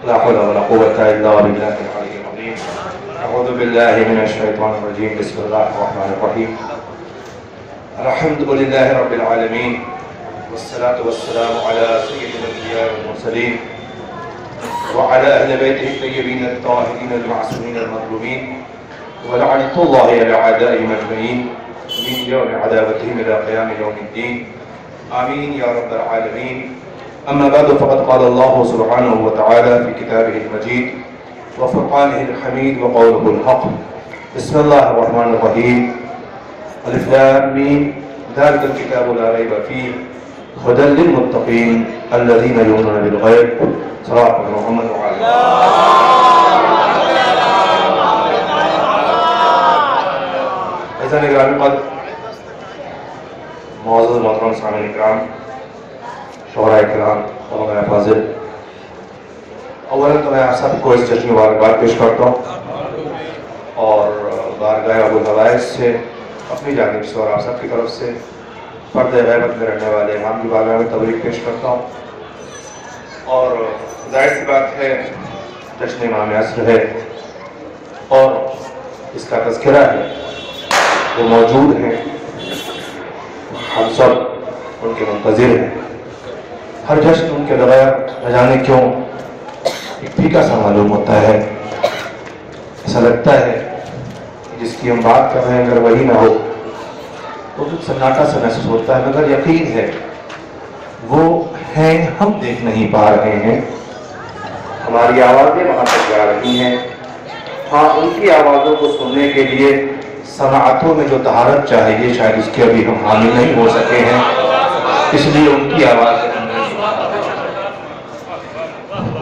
لا حول ولا قوة إلا بالله العلي العظيم. أعوذ بالله من الشيطان الرجيم. بسم الله الرحمن الرحيم. الحمد لله رب العالمين، والصلاة والسلام على سيد الأنبياء والمرسلين وعلى أهل بيته الطيبين الطاهرين المعصومين المظلومين، ولعنة الله على أعدائهم أجمعين من يوم عداوتهم إلى قيام يوم الدين. آمين يا رب العالمين. أما بعد، فقد قال الله سبحانه وتعالى في كتابه المجيد وفرقانه الحميد وقوله الحق. بسم الله الرحمن الرحيم. الف لام میم ذلك الكتاب لا ريب فيه هدى للمتقين الذين يؤمنون بالغيب. صلاة محمد وعلى عزیزان گرامی قدر، معزز محترم سامعین کرام، شعراء کرام، علماء فاضل، اولا تو میں آپ سب کو اس جشن مبارکباد پیش کرتا ہوں اور بارگاہ ابو الفوائد سے اپنی جانب سے اور آپ سب کی طرف سے پردہ غیبت میں رہنے والے امام کی بارگاہ میں تبریک پیش کرتا ہوں. اور ظاہر سی بات ہے جشن امام عصر ہے اور اس کا تذکرہ ہے، وہ موجود ہیں، ہم سب ان کے منتظر ہیں. ہر جشن ان کے بغیر نہ جانے کیوں ایک پھیکا سا معلوم ہوتا ہے. ایسا لگتا ہے کہ جس کی ہم بات کر رہے ہیں اگر وہی نہ ہو تو کچھ سناٹا سا محسوس ہوتا ہے، مگر یقین ہے وہ ہیں، ہم دیکھ نہیں پا رہے ہیں. ہماری آوازیں وہاں تک جا رہی ہیں. ہاں، ان کی آوازوں کو سننے کے لیے سماعتوں میں جو طہارت چاہیے شاید اس کے ابھی ہم حامل نہیں ہو سکے ہیں، اس لیے ان کی آواز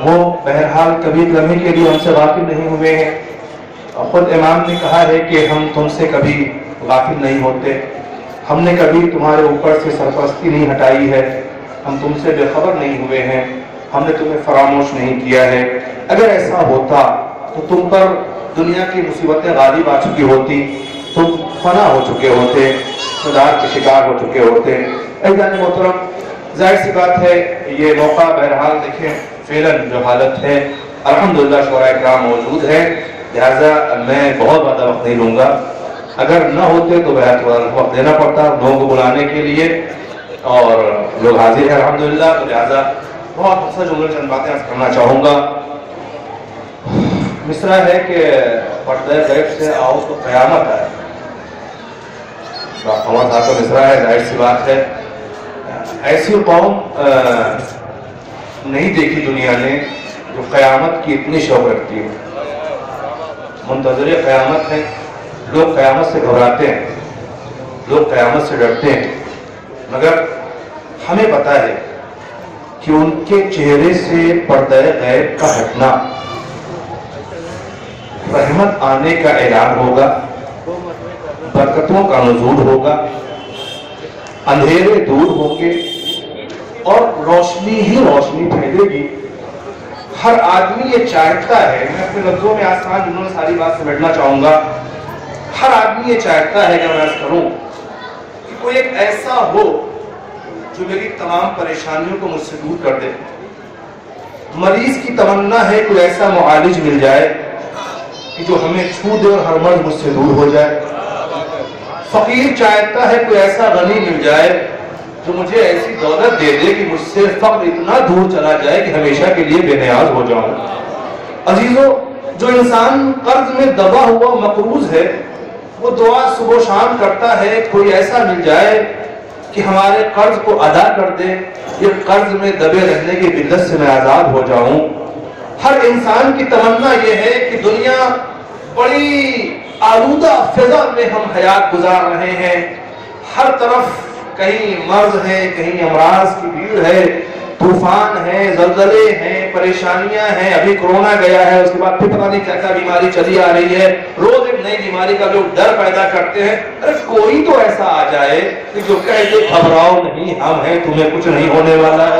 وہ بہرحال کبھی لمحے کے لیے ہم سے غافل نہیں ہوئے ہیں. خود امام نے کہا ہے کہ ہم تم سے کبھی غافل نہیں ہوتے، ہم نے کبھی تمہارے اوپر سے سرپرستی نہیں ہٹائی ہے، ہم تم سے بے خبر نہیں ہوئے ہیں، ہم نے تمہیں فراموش نہیں کیا ہے. اگر ایسا ہوتا تو تم پر دنیا کی مصیبتیں غالب آ چکی ہوتی، تم فنا ہو چکے ہوتے، صدار کے شکار ہو چکے ہوتے. عزیزان محترم، ظاہر سی بات ہے یہ موقع بہرحال دیکھیں فعلاً جو حالت ہے الحمدللہ شعراء کرام موجود ہے، لہٰذا میں بہت زیادہ وقت نہیں لوں گا. اگر نہ ہوتے تو بہت تھوڑا وقت دینا پڑتا لوگوں کو بلانے کے لیے، اور لوگ حاضر ہیں الحمدللہ، تو لہٰذا بہت اچھا جملے چند باتیں کرنا چاہوں گا. مصرع ہے کہ پردہ غیب سے آؤ تو قیامت آئے. ہمارا صاحب کا مصرع ہے، ظاہر سی بات ہے ایسی قوم نہیں دیکھی دنیا نے جو قیامت کی اتنی شوق رکھتی ہے. منتظر قیامت ہے. لوگ قیامت سے گھبراتے ہیں، لوگ قیامت سے ڈرتے ہیں، مگر ہمیں پتہ ہے کہ ان کے چہرے سے پردہ غیب کا ہٹنا رحمت آنے کا اعلان ہوگا، برکتوں کا نزول ہوگا، اندھیرے دور ہوں گے اور روشنی ہی روشنی پھیلے گی. ہر آدمی یہ چاہتا ہے، میں اپنے لفظوں میں آسان جنہوں نے ساری بات سمیٹنا چاہوں گا، ہر آدمی یہ چاہتا ہے کہ میں عرض کروں کہ کوئی ایک ایسا ہو جو میری تمام پریشانیوں کو مجھ سے دور کر دے. مریض کی تمنا ہے کوئی ایسا معالج مل جائے کہ جو ہمیں چھو دے اور ہر مرض مجھ سے دور ہو جائے. فقیر چاہتا ہے کوئی ایسا غنی مل جائے جو مجھے ایسی دولت دے دے کہ مجھ سے فقر اتنا دور چلا جائے کہ ہمیشہ کے لیے بے نیاز ہو جاؤں. عزیزو، جو انسان قرض میں دبا ہوا مقروض ہے وہ دعا صبح و شام کرتا ہے کوئی ایسا مل جائے کہ ہمارے قرض کو ادا کر دے، یہ قرض میں دبے رہنے کی بدت سے میں آزاد ہو جاؤں. ہر انسان کی تمنا یہ ہے کہ دنیا بڑی آلودہ فضا میں ہم حیات گزار رہے ہیں، ہر طرف کہیں مرض ہے، کہیں امراض کی بھیڑ ہے، طوفان ہے، زلزلے ہیں، پریشانیاں ہیں. ابھی کرونا گیا ہے، اس کے بعد پھر پتہ نہیں کیا کیا بیماری چلی آ رہی ہے. روز ایک نئی بیماری کا لوگ ڈر پیدا کرتے ہیں. ارے کوئی تو ایسا آ جائے کہ جو کہے کہ گھبراؤ نہیں، ہم ہیں، تمہیں کچھ نہیں ہونے والا ہے.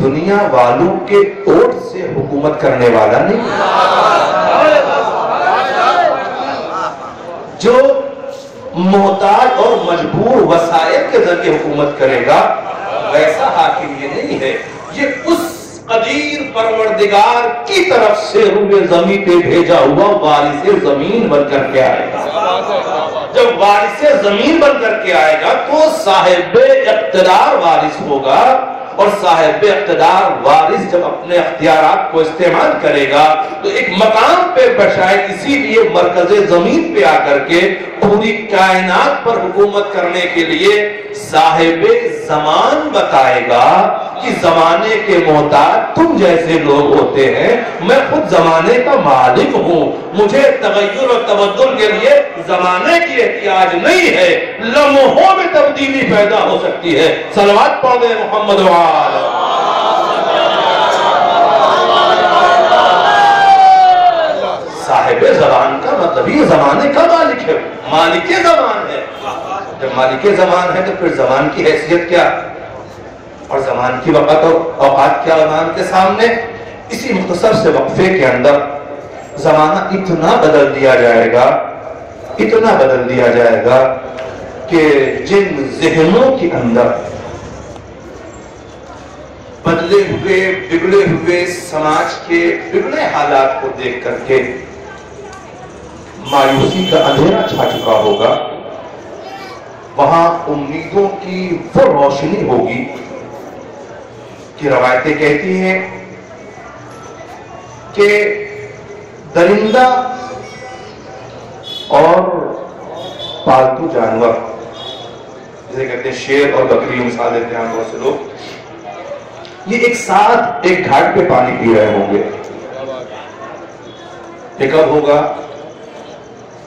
دنیا والوں کے ووٹ سے حکومت کرنے والا نہیں، جو محتاج اور مجبور وسائل کے ذریعے حکومت کرے گا ویسا حاکم یہ نہیں ہے، یہ اس قدیر پروردگار کی طرف سے روئے زمین پہ بھیجا ہوا وارث زمین بن کر کے آئے گا۔ جب وارث زمین بن کر کے آئے گا تو صاحب اقتدار وارث ہوگا، اور صاحب اقتدار وارث جب اپنے اختیارات کو استعمال کرے گا تو ایک مقام پہ بشائے، اسی لیے مرکز زمین پہ آ کر کے پوری کائنات پر حکومت کرنے کے لیے صاحب زمان بتائے گا کہ زمانے کے محتاج تم جیسے لوگ ہوتے ہیں، میں خود زمانے کا مالک ہوں، مجھے تغیر و تبدل کے لیے زمانے کی احتیاج نہیں ہے، لمحوں میں تبدیلی پیدا ہو سکتی ہے۔ صلوات پڑھ دیں محمد وآلہ۔ صاحب زمان کا مطلب یہ زمانے کا مالک ہے، مالک زمان ہے۔ جب مالک زمان ہے تو پھر زمان کی حیثیت کیا اور زمان کی وقت اور اوقات کیا زمان کے سامنے؟ اسی مختصر سے وقفے کے اندر زمانہ اتنا بدل دیا جائے گا، اتنا بدل دیا جائے گا کہ جن ذہنوں کے اندر بدلے ہوئے بگڑے ہوئے سماج کے بگڑے حالات کو دیکھ کر کے مایوسی کا اندھیرا چھا چکا ہوگا، وہاں امیدوں کی وہ روشنی ہوگی کہ روایتیں کہتی ہیں کہ درندہ اور پالتو جانور، جسے کہتے ہیں شیر اور بکری، مثال دیتے ہیں بہت سے لوگ، یہ ایک ساتھ ایک گھاٹ پہ پانی پی رہے ہوں گے۔ یہ کب ہوگا؟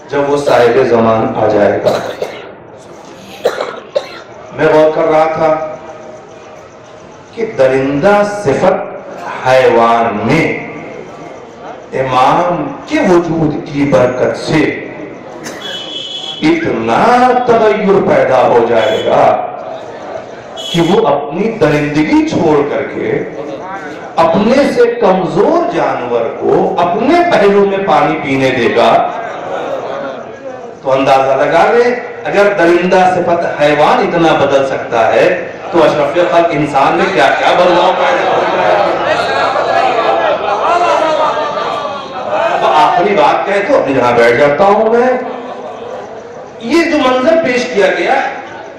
جب وہ صاحب زمان آ جائے گا۔ میں غور کر رہا تھا کہ درندہ صفت حیوان میں امام کے وجود کی برکت سے اتنا تغیر پیدا ہو جائے گا کہ وہ اپنی درندگی چھوڑ کر کے اپنے سے کمزور جانور کو اپنے پہلو میں پانی پینے دے گا۔ تو اندازہ لگا لیں، اگر درندہ صفت حیوان اتنا بدل سکتا ہے تو اشرف خلق انسان میں کیا کیا بدلاؤ پیدا ہو جائے گا۔ آخری بات کہے تو اپنی جگہ بیٹھ جاتا ہوں میں۔ یہ جو منظر پیش کیا گیا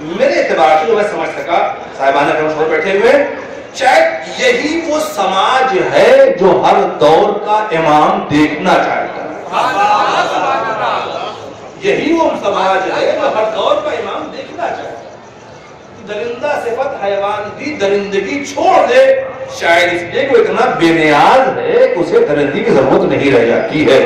میرے اعتبار سے جو میں سمجھ سکا، صاحبان اکرام چھوڑ بیٹھے ہوئے، شاید یہی وہ سماج ہے جو ہر دور کا امام دیکھنا چاہتا ہے۔ یہی وہ سماج ہے جو ہر دور کا امام دیکھنا چاہتا ہے۔ درندہ صفت حیوان بھی درندگی چھوڑ دے، شاید اس لیے کوئی اتنا بے نیاز ہے کہ اسے درندگی کی ضرورت نہیں رہ جاتی ہے۔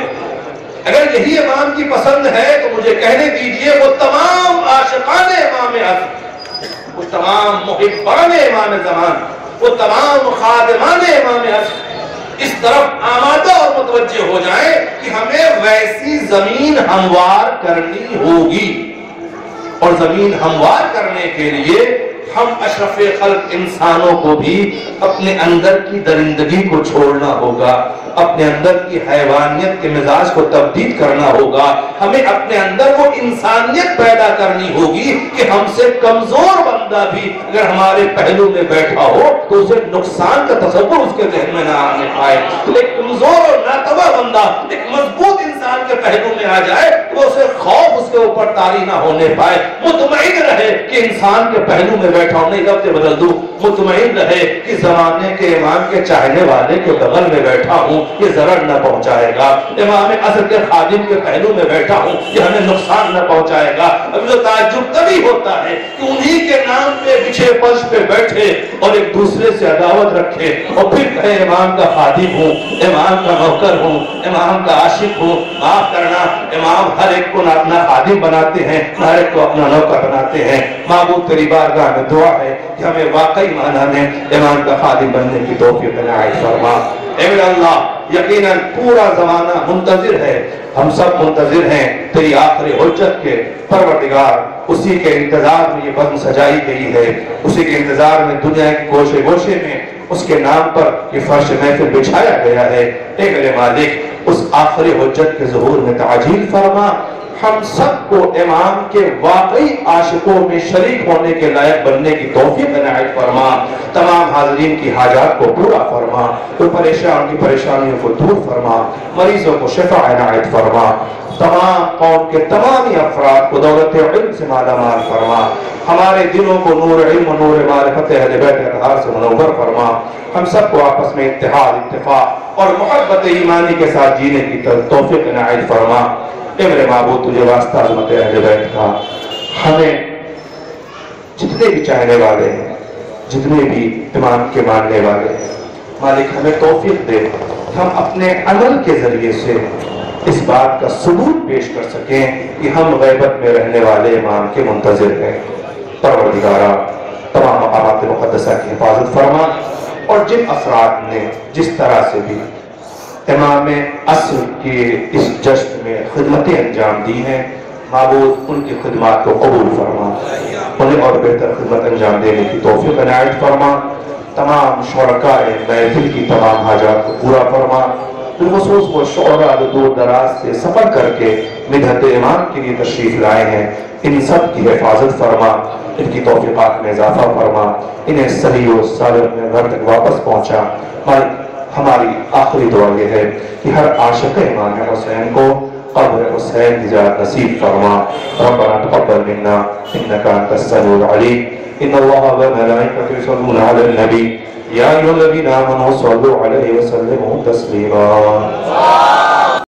اگر یہی امام کی پسند ہے تو مجھے کہنے دیجئے وہ تمام عاشقان امام حسن، وہ تمام محبان امام زمان، وہ تمام خادمان امام حسن اس طرف آمادہ اور متوجہ ہو جائیں کہ ہمیں ویسی زمین ہموار کرنی ہوگی، اور زمین ہموار کرنے کے لیے ہم اشرف خلق انسانوں کو بھی اپنے اندر کی درندگی کو چھوڑنا ہوگا، اپنے اندر کی حیوانیت کے مزاج کو تبدیل کرنا ہوگا، ہمیں اپنے اندر وہ انسانیت پیدا کرنی ہوگی کہ ہم سے کمزور بندہ بھی اگر ہمارے پہلو میں بیٹھا ہو تو اسے نقصان کا تصور اس کے ذہن میں نہ آنے پائے۔ ایک کمزور اور ناتواں بندہ ایک مضبوط انسان کے پہلو میں آ جائے تو اسے خوف اس کے اوپر طاری نہ ہونے پائے، مطمئن رہے کہ انسان کے پہلو میں بیٹھا ہوں، نہیں لفظ بدل دوں، مطمئن رہے کہ زمانے کے امام کے چاہنے والے کے بغل میں بیٹھا ہوں، یہ ضرر نہ پہنچائے گا، امام عصر کے خادم کے پہلو میں بیٹھا ہوں، یہ ہمیں نقصان نہ پہنچائے گا۔ اب جو تعجب تبھی ہوتا ہے کہ انہی کے نام پہ بچھے فرش پہ بیٹھے اور ایک دوسرے سے عداوت رکھے اور پھر کہے امام کا خادم ہوں، امام کا نوکر ہوں، امام کا عاشق ہوں۔ معاف کرنا، امام ہر ایک کو نہ اپنا خادم بناتے ہیں، ہر ایک کو اپنا نوکر بناتے ہیں۔ معبود تیری بارگاہ میں دعا ہے کہ ہمیں واقعی معنی میں امام کا خادم بننے کی توفیق عنایت فرما۔ اے اللہ، یقیناً پورا زمانہ منتظر ہے، ہم سب منتظر ہیں تیری آخری حجت کے پروردگار، اسی کے انتظار میں یہ بزم سجائی گئی ہے، اسی کے انتظار میں دنیا کے گوشے گوشے میں اس کے نام پر یہ فرش محفل بچھایا گیا ہے۔ اے میرے مالک اس آخری حجت کے ظہور میں تعجیل فرما، ہم سب کو امام کے واقعی عاشقوں میں شریک ہونے کے لائق بننے کی توفیق عنایت فرما، تمام حاضرین کی حاجات کو پورا فرما، تو پریشان کی پریشانیوں کو دور فرما، مریضوں کو شفا عنایت فرما، تمام قوم کے تمامی افراد کو دولت علم سے مالا مال فرما، ہمارے دلوں کو نور علم و نور معرفت اہل بیت اطہار سے منور فرما، ہم سب کو آپس میں اتحاد، اتفاق اور محبت ایمانی کے ساتھ جینے کی توفیق عنایت فرما۔ اے میرے معبود تجھے واسطہ عظمت اہل بیت کا، ہمیں جتنے بھی چاہنے والے ہیں، جتنے بھی امام کے ماننے والے ہیں، مالک ہمیں توفیق دے، ہم اپنے عمل کے ذریعے سے اس بات کا ثبوت پیش کر سکیں کہ ہم غیبت میں رہنے والے امام کے منتظر ہیں۔ پروردگارہ تمام مقامات مقدسہ کی حفاظت فرما، اور جن افراد نے جس طرح سے بھی امام عصر کے اس جشن میں خدمتیں انجام دی ہیں، معبود ان کی خدمات کو قبول فرما، انہیں اور بہتر خدمت انجام دینے کی توفیق عنایت فرما، تمام شرکاء محفل کی تمام حاجات کو پورا فرما، بالخصوص وہ شعراء دور دراز سے سفر کر کے مدحت امام کے لیے تشریف لائے ہیں، ان سب کی حفاظت فرما، ان کی توفیقات میں اضافہ فرما، انہیں صحیح و سالم میں گھر تک واپس پہنچا۔ ہماری آخری دعا یہ ہے کہ ہر عاشق امام حسین کو قبر حسین کی زیارت نصیب فرما۔ ربنا تقبل منا انك انت السميع العليم، ان الله وملائكته يصلون على النبي يا ايها الذين امنوا صلوا عليه وسلموا تسليما۔